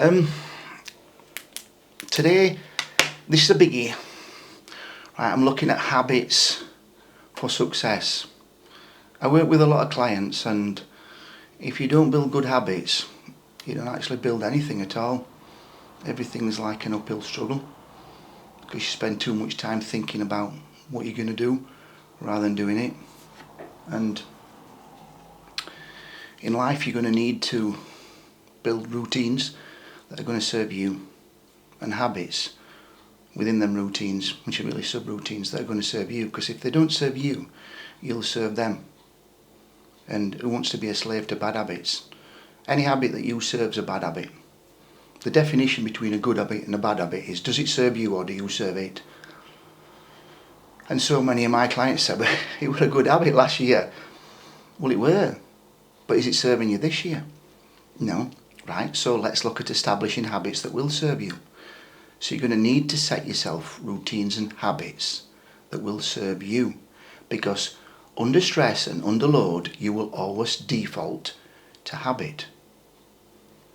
Um, Today, this is a biggie. Right, I'm looking at habits for success. I work with a lot of clients, and if you don't build good habits, you don't actually build anything at all. Everything's like an uphill struggle because you spend too much time thinking about what you're going to do rather than doing it. And in life, you're going to need to build routines that are going to serve you, and habits within them routines, which are really sub-routines that are going to serve you, because if they don't serve you, you'll serve them. And who wants to be a slave to bad habits? Any habit that you serve is a bad habit. The definition between a good habit and a bad habit is, does it serve you or do you serve it? And so many of my clients said, well, it was a good habit last year. Well, it were, but is it serving you this year? No. Right, so let's look at establishing habits that will serve you. So you're going to need to set yourself routines and habits that will serve you, because under stress and under load, you will always default to habit.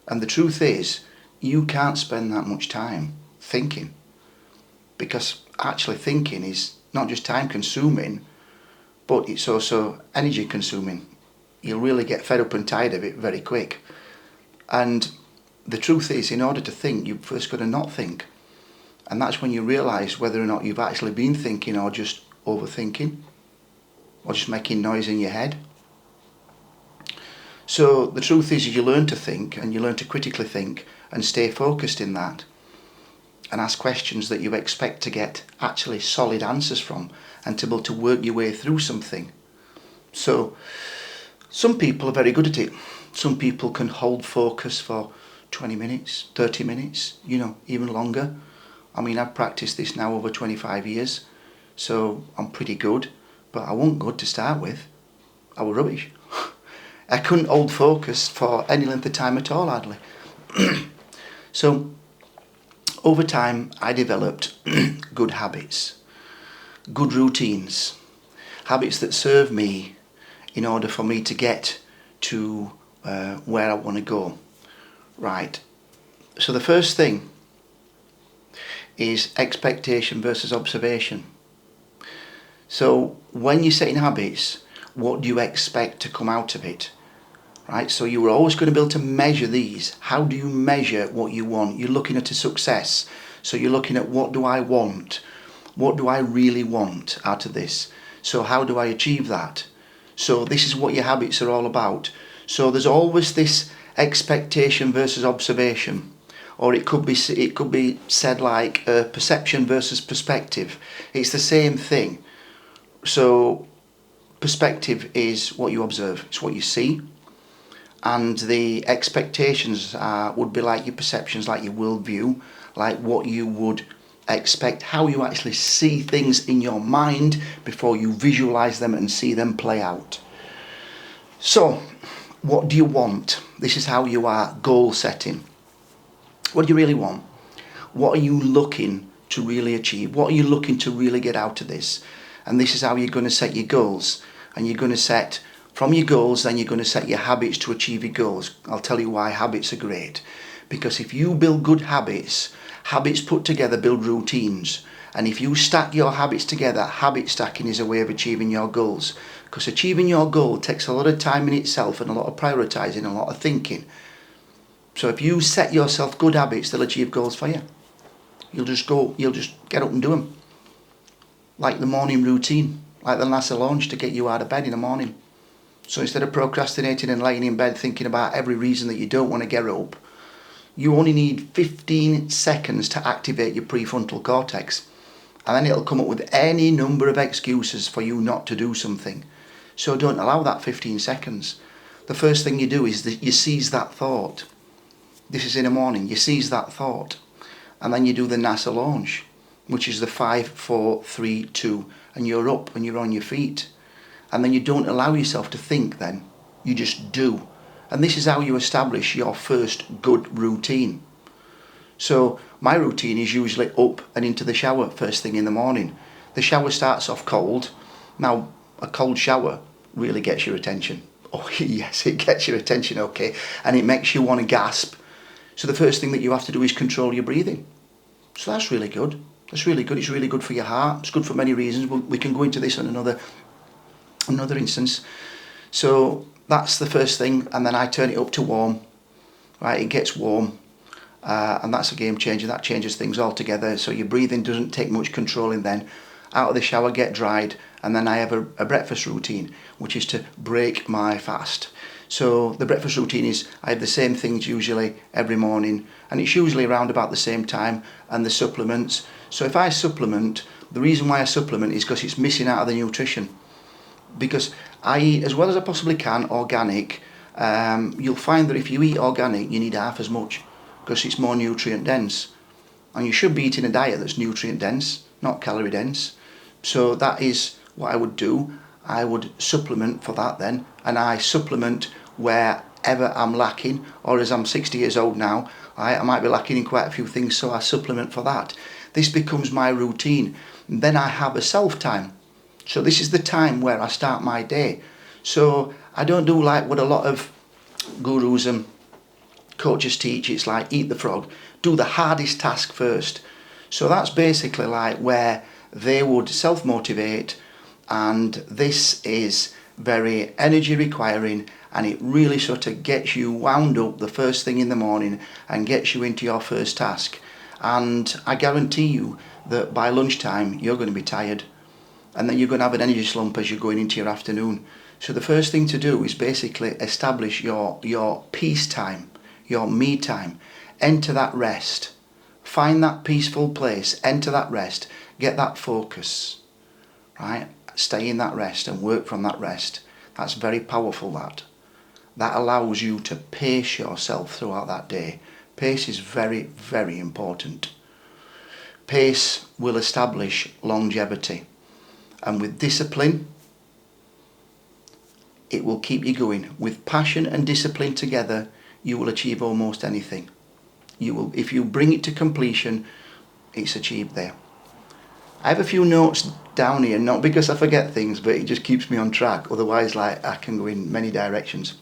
And the truth is, you can't spend that much time thinking, because actually thinking is not just time consuming, but it's also energy consuming. You'll really get fed up and tired of it very quick. And the truth is, in order to think, you've first got to not think. And that's when you realise whether or not you've actually been thinking or just overthinking or just making noise in your head. So the truth is, you learn to think and you learn to critically think and stay focused in that and ask questions that you expect to get actually solid answers from and to be able to work your way through something. So some people are very good at it. Some people can hold focus for 20 minutes, 30 minutes, even longer. I mean, I've practiced this now over 25 years, so I'm pretty good, but I wasn't good to start with. I was rubbish. I couldn't hold focus for any length of time at all, hardly. So, over time, I developed good habits, good routines, habits that serve me in order for me to get to where I want to go. Right. So the first thing is expectation versus observation. So when you're setting habits, what do you expect to come out of it? Right, so you're always going to be able to measure these. How do you measure what you want? You're looking at a success. So you're looking at, what do I want? What do I really want out of this? So how do I achieve that? So this is what your habits are all about. So there's always this expectation versus observation. Or it could be said like perception versus perspective. It's the same thing. So perspective is what you observe. It's what you see. And the expectations would be like your perceptions, like your worldview, like what you would expect, how you actually see things in your mind before you visualize them and see them play out. So what do you want? This is how you are goal setting. What do you really want? What are you looking to really achieve? What are you looking to really get out of this? And this is how you're going to set your goals. And you're going to set, from your goals, then you're going to set your habits to achieve your goals. I'll tell you why habits are great. Because if you build good habits, habits put together build routines. And if you stack your habits together, habit stacking is a way of achieving your goals. Because achieving your goal takes a lot of time in itself and a lot of prioritising, a lot of thinking. So if you set yourself good habits, they'll achieve goals for you. You'll just get up and do them. Like the morning routine, like the NASA launch to get you out of bed in the morning. So instead of procrastinating and laying in bed thinking about every reason that you don't want to get up, you only need 15 seconds to activate your prefrontal cortex. And then it'll come up with any number of excuses for you not to do something. So don't allow that 15 seconds. The first thing you do is that you seize that thought. This is in the morning, you seize that thought. And then you do the NASA launch, which is the 5, 4, 3, 2, and you're up and you're on your feet. And then you don't allow yourself to think then, you just do. And this is how you establish your first good routine. So my routine is usually up and into the shower first thing in the morning. The shower starts off cold. Now, a cold shower really gets your attention. Oh yes, it gets your attention, okay. And it makes you want to gasp. So the first thing that you have to do is control your breathing. So that's really good. That's really good. It's really good for your heart. It's good for many reasons. We can go into this on another instance. So that's the first thing, and then I turn it up to warm. Right, it gets warm, and that's a game changer. That changes things altogether. So your breathing doesn't take much controlling then. Out of the shower, get dried, and then I have a breakfast routine, which is to break my fast. So the breakfast routine is I have the same things usually every morning, and it's usually around about the same time, and the supplements. So if I supplement, the reason why I supplement is because it's missing out of the nutrition. Because I eat as well as I possibly can organic. You'll find that if you eat organic, you need half as much because it's more nutrient dense. And you should be eating a diet that's nutrient dense, not calorie dense. So that is what I would do. I would supplement for that then, and I supplement wherever I'm lacking, or as I'm 60 years old now, I might be lacking in quite a few things, so I supplement for that. This becomes my routine. Then I have a self time. So this is the time where I start my day. So I don't do like what a lot of gurus and coaches teach. It's like eat the frog, do the hardest task first. So that's basically like where they would self-motivate, and this is very energy requiring, and it really sort of gets you wound up the first thing in the morning and gets you into your first task. And I guarantee you that by lunchtime you're going to be tired, and then you're going to have an energy slump as you're going into your afternoon. So the first thing to do is basically establish your peace time, your me time. Enter that rest. Find that peaceful place, enter that rest, get that focus, right? Stay in that rest and work from that rest. That's very powerful, that. That allows you to pace yourself throughout that day. Pace is very, very important. Pace will establish longevity. And with discipline, it will keep you going. With passion and discipline together, you will achieve almost anything. If you bring it to completion, it's achieved there. I have a few notes down here, not because I forget things, but it just keeps me on track. Otherwise, like, I can go in many directions.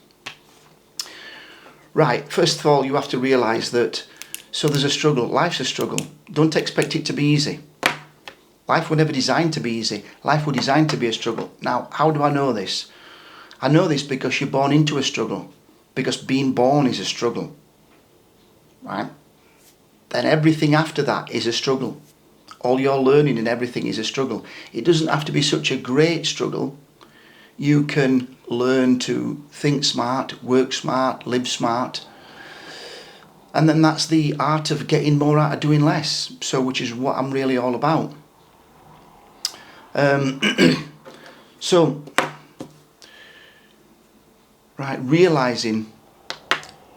Right, first of all, you have to realise that, so there's a struggle. Life's a struggle. Don't expect it to be easy. Life was never designed to be easy. Life was designed to be a struggle. Now, how do I know this? I know this because you're born into a struggle. Because being born is a struggle. Right? Then everything after that is a struggle. All your learning and everything is a struggle. It doesn't have to be such a great struggle. You can learn to think smart, work smart, live smart. And then that's the art of getting more out of doing less. So, which is what I'm really all about. So, right, realising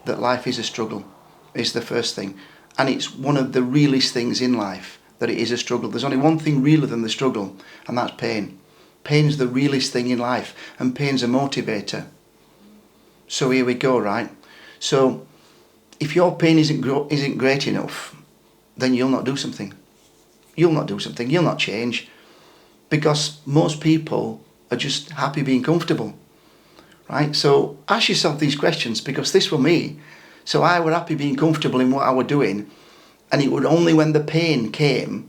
that life is a struggle is the first thing. And it's one of the realest things in life, that it is a struggle. There's only one thing realer than the struggle, and that's pain. Pain's the realest thing in life, and pain's a motivator. So here we go, right? So if your pain isn't great enough, then you'll not do something. You'll not do something. You'll not change. Because most people are just happy being comfortable. Right? So ask yourself these questions, because this were me. So I were happy being comfortable in what I were doing, and it would only when the pain came,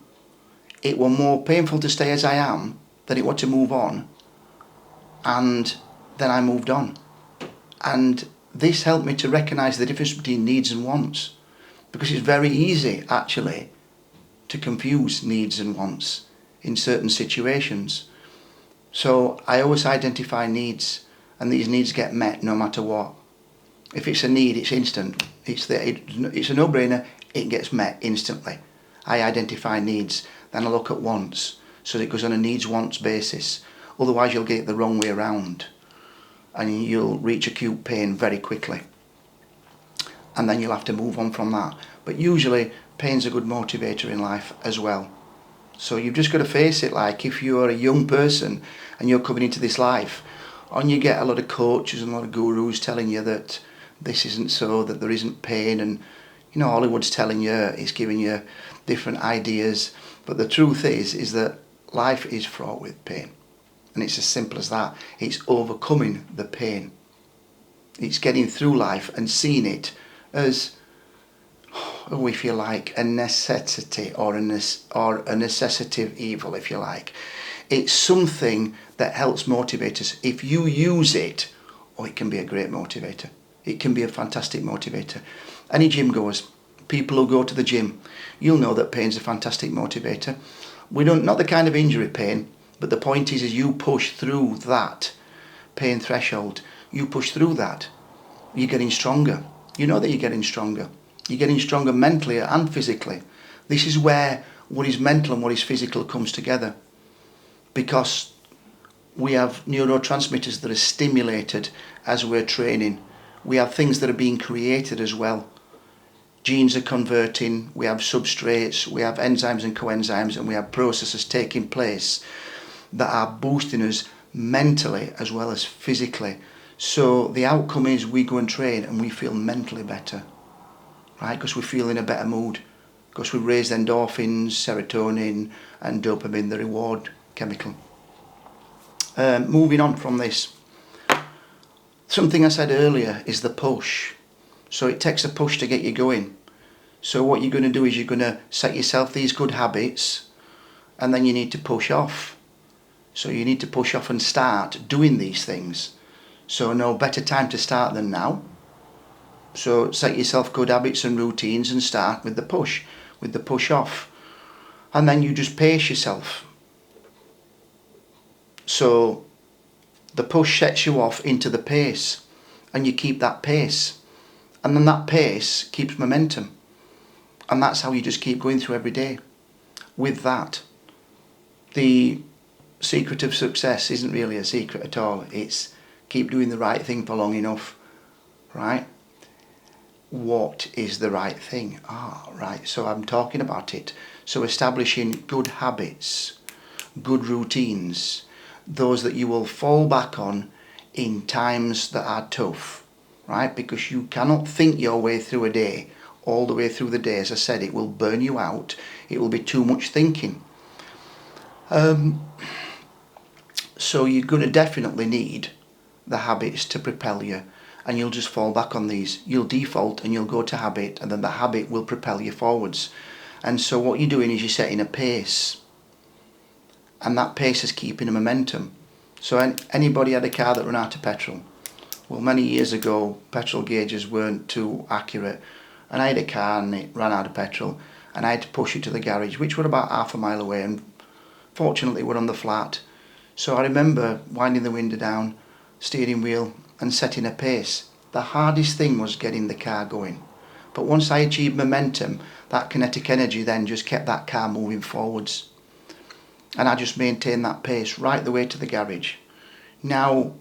it were more painful to stay as I am than it was to move on. And then I moved on. And this helped me to recognise the difference between needs and wants, because it's very easy actually to confuse needs and wants in certain situations. So I always identify needs, and these needs get met no matter what. If it's a need, it's instant. It's a no-brainer. It gets met instantly. I identify needs, then I look at wants, so it goes on a needs-wants basis. Otherwise you'll get it the wrong way around, and you'll reach acute pain very quickly, and then you'll have to move on from that. But usually pain's a good motivator in life as well. So you've just got to face it. Like, if you're a young person and you're coming into this life, and you get a lot of coaches and a lot of gurus telling you that this isn't so, that there isn't pain, and you know, Hollywood's telling you, it's giving you different ideas. But the truth is that life is fraught with pain. And it's as simple as that. It's overcoming the pain. It's getting through life and seeing it as if you like, a necessity or a necessitative evil, if you like. It's something that helps motivate us. If you use it, it can be a great motivator. It can be a fantastic motivator. Any gym goers, people who go to the gym, you'll know that pain's a fantastic motivator. Not the kind of injury pain, but the point is you push through that pain threshold. You push through that. You're getting stronger. You know that you're getting stronger. You're getting stronger mentally and physically. This is where what is mental and what is physical comes together. Because we have neurotransmitters that are stimulated as we're training. We have things that are being created as well. Genes are converting, we have substrates, we have enzymes and coenzymes, and we have processes taking place that are boosting us mentally as well as physically. So the outcome is we go and train and we feel mentally better, right? Because we feel in a better mood, because we raise endorphins, serotonin and dopamine, the reward chemical. Moving on from this, something I said earlier is the push. So it takes a push to get you going. So what you're going to do is you're going to set yourself these good habits, and then you need to push off. So you need to push off and start doing these things. So no better time to start than now. So set yourself good habits and routines and start with the push off. And then you just pace yourself. So the push sets you off into the pace, and you keep that pace. And then that pace keeps momentum. And that's how you just keep going through every day. With that, the secret of success isn't really a secret at all. It's keep doing the right thing for long enough, right? What is the right thing? Right, so I'm talking about it. So establishing good habits, good routines, those that you will fall back on in times that are tough, right? Because you cannot think your way through a day, all the way through the day. As I said, it will burn you out. It will be too much thinking. So you're going to definitely need the habits to propel you, and you'll just fall back on these. You'll default and you'll go to habit, and then the habit will propel you forwards. And so what you're doing is you're setting a pace, and that pace is keeping a momentum. So anybody had a car that ran out of petrol? Well, many years ago, petrol gauges weren't too accurate, and I had a car and it ran out of petrol, and I had to push it to the garage, which were about half a mile away, and fortunately we're on the flat. So I remember winding the window down, steering wheel, and setting a pace. The hardest thing was getting the car going. But once I achieved momentum, that kinetic energy then just kept that car moving forwards. And I just maintained that pace right the way to the garage. Now,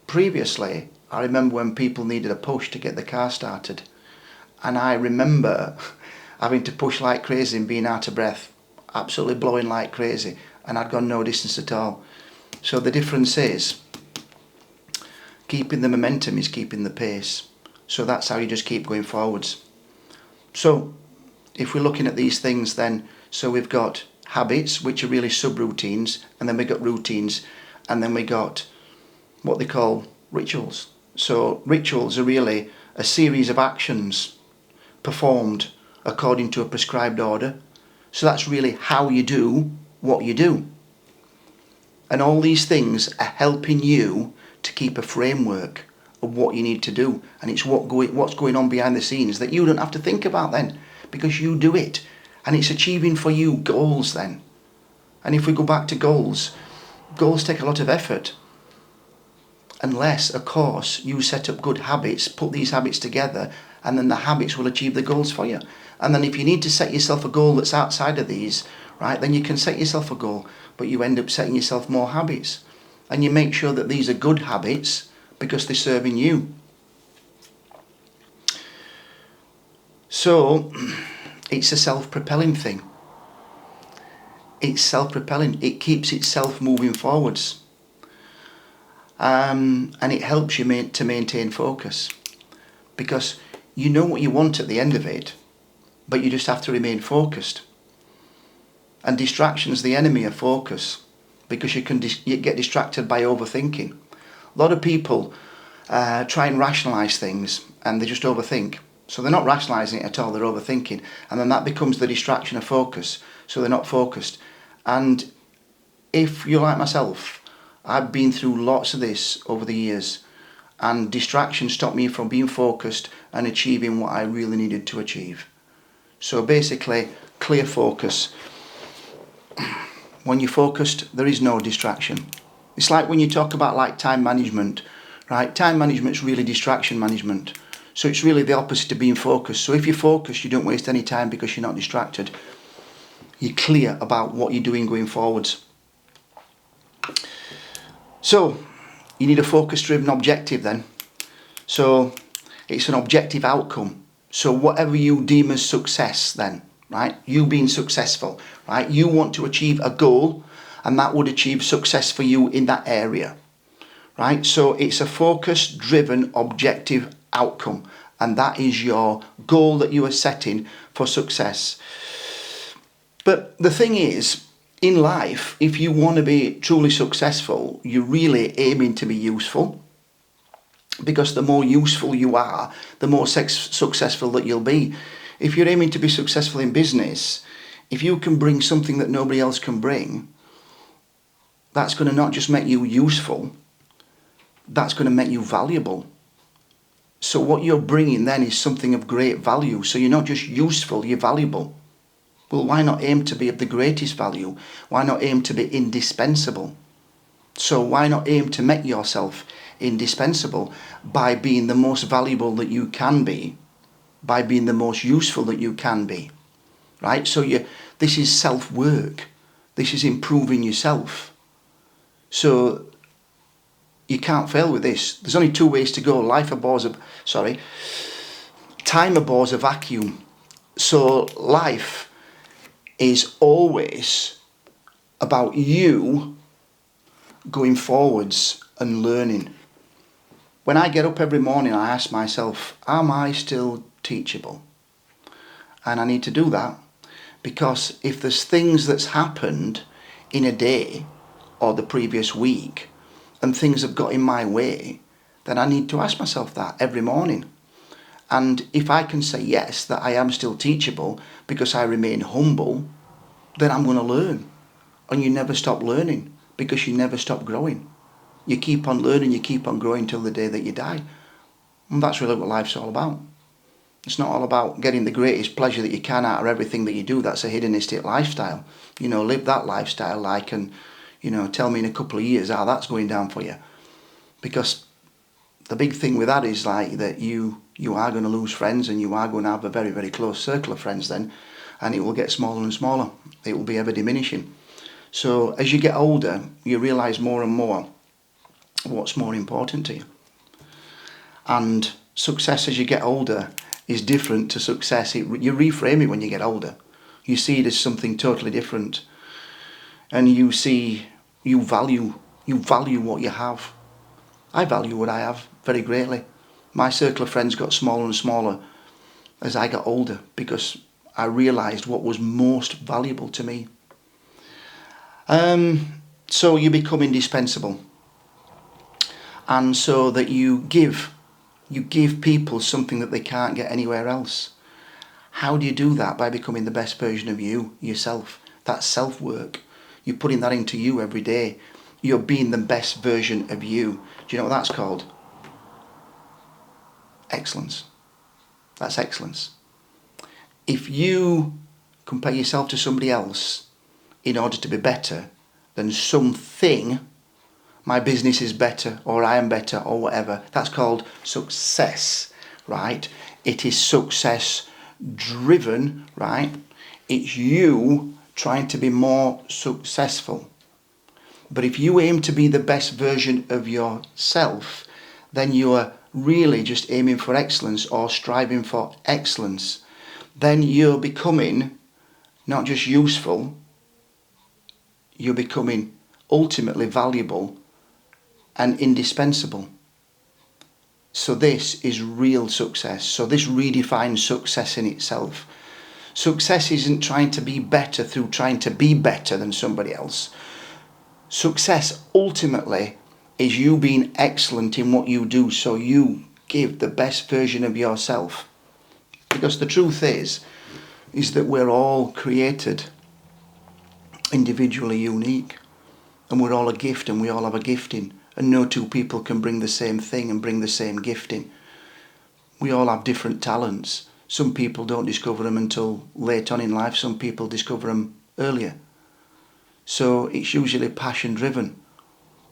previously, I remember when people needed a push to get the car started. And I remember having to push like crazy and being out of breath, absolutely blowing like crazy, and I'd gone no distance at all. So the difference is, keeping the momentum is keeping the pace. So that's how you just keep going forwards. So if we're looking at these things then, so we've got habits, which are really sub-routines, and then we got routines, and then we got what they call rituals. So rituals are really a series of actions performed according to a prescribed order. So that's really how you do what you do. And all these things are helping you to keep a framework of what you need to do. And it's what's going on behind the scenes that you don't have to think about then, because you do it. And it's achieving for you goals then. And if we go back to goals take a lot of effort. Unless, of course, you set up good habits, put these habits together, and then the habits will achieve the goals for you. And then if you need to set yourself a goal that's outside of these, right, then you can set yourself a goal, but you end up setting yourself more habits. And you make sure that these are good habits because they're serving you. So, it's a self-propelling thing. It's self-propelling. It keeps itself moving forwards. And it helps you to maintain focus. Because you know what you want at the end of it, but you just have to remain focused. And distraction's the enemy of focus, because you get distracted by overthinking. A lot of people try and rationalise things, and they just overthink. So they're not rationalising it at all, they're overthinking. And then that becomes the distraction of focus. So they're not focused. And if you're like myself, I've been through lots of this over the years. And distraction stopped me from being focused and achieving what I really needed to achieve. So basically, clear focus. When you're focused, there is no distraction. It's like when you talk about like time management, right? Time management's really distraction management. So it's really the opposite of being focused. So if you're focused, you don't waste any time because you're not distracted. You're clear about what you're doing going forwards. So you need a focus-driven objective then. So it's an objective outcome. So whatever you deem as success then, right? You being successful, right? You want to achieve a goal and that would achieve success for you in that area, right? So it's a focus-driven objective outcome, and that is your goal that you are setting for success. But the thing is, in life, if you want to be truly successful, you're really aiming to be useful, because the more useful you are, the more successful that you'll be. If you're aiming to be successful in business, if you can bring something that nobody else can bring, that's going to not just make you useful, that's going to make you valuable. So what you're bringing then is something of great value. So you're not just useful, you're valuable. Well, why not aim to be of the greatest value? Why not aim to be indispensable? So why not aim to make yourself indispensable by being the most valuable that you can be, by being the most useful that you can be, right? So this is self-work. This is improving yourself. So you can't fail with this. There's only two ways to go. Time abhors a vacuum. So life is always about you going forwards and learning. When I get up every morning, I ask myself, am I still teachable? And I need to do that, because if there's things that's happened in a day or the previous week and things have got in my way, then I need to ask myself that every morning. And if I can say yes, that I am still teachable because I remain humble, then I'm going to learn. And you never stop learning because you never stop growing. You keep on learning, you keep on growing till the day that you die. And that's really what life's all about. It's not all about getting the greatest pleasure that you can out of everything that you do. That's a hedonistic lifestyle. Live that lifestyle and tell me in a couple of years how that's going down for you. Because the big thing with that is like that you are going to lose friends, and you are going to have a very, very close circle of friends then, and it will get smaller and smaller. It will be ever diminishing. So as you get older, you realise more and more what's more important to you. And success as you get older is different to success. You reframe it when you get older. You see it as something totally different. And you value what you have. I value what I have very greatly. My circle of friends got smaller and smaller as I got older, because I realised what was most valuable to me. So you become indispensable. And so that you give people something that they can't get anywhere else. How do you do that? By becoming the best version of yourself. That's self-work. You're putting that into you every day. You're being the best version of you. Do you know what that's called? Excellence. That's excellence. If you compare yourself to somebody else in order to be better than something, my business is better, or I am better, or whatever, that's called success, right? It is success driven, right? It's you trying to be more successful. But if you aim to be the best version of yourself, then you are really just aiming for excellence or striving for excellence. Then you're becoming not just useful, you're becoming ultimately valuable and indispensable. So this is real success. So this redefines success in itself. Success isn't trying to be better through trying to be better than somebody else. Success ultimately is you being excellent in what you do, so you give the best version of yourself. Because the truth is that we're all created individually unique, and we're all a gift, and we all have a gifting, and no two people can bring the same thing and bring the same gifting. We all have different talents. Some people don't discover them until late on in life, some people discover them earlier. So it's usually passion driven.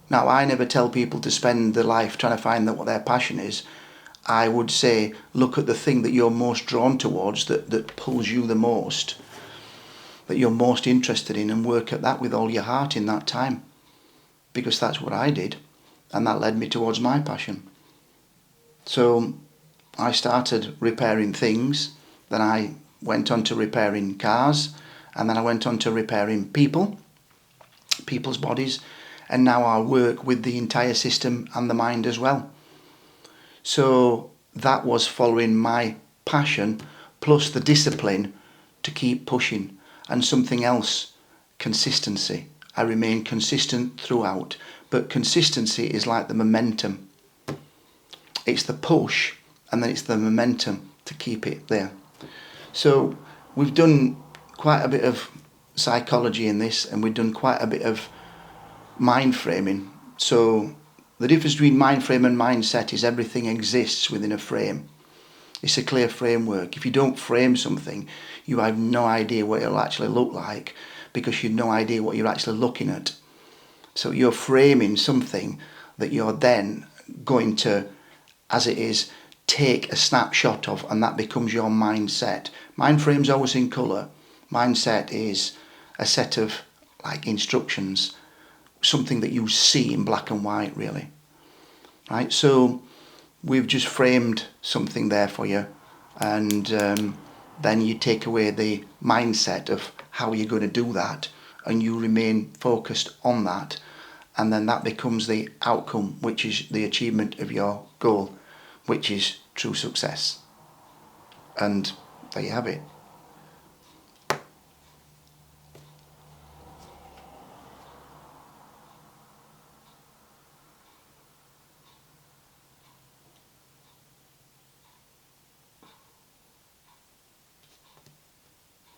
Now, I never tell people to spend their life trying to find out what their passion is. I would say, look at the thing that you're most drawn towards, that pulls you the most, that you're most interested in, and work at that with all your heart in that time. Because that's what I did, and that led me towards my passion. So I started repairing things, then I went on to repairing cars, and then I went on to repairing people's bodies, and now I work with the entire system and the mind as well. So that was following my passion plus the discipline to keep pushing. And something else, consistency. I remain consistent throughout, but consistency is like the momentum. It's the push, and then it's the momentum to keep it there. So we've done quite a bit of psychology in this, and we've done quite a bit of mind framing. So the difference between mind frame and mindset is everything exists within a frame. It's a clear framework. If you don't frame something, you have no idea what it'll actually look like, because you've no idea what you're actually looking at. So you're framing something that you're then going to, as it is, take a snapshot of, and that becomes your mindset. Mind frame's always in colour. Mindset is a set of like instructions, something that you see in black and white, really. Right? So we've just framed something there for you, and then you take away the mindset of how you're going to do that, and you remain focused on that, and then that becomes the outcome, which is the achievement of your goal, which is true success. And there you have it.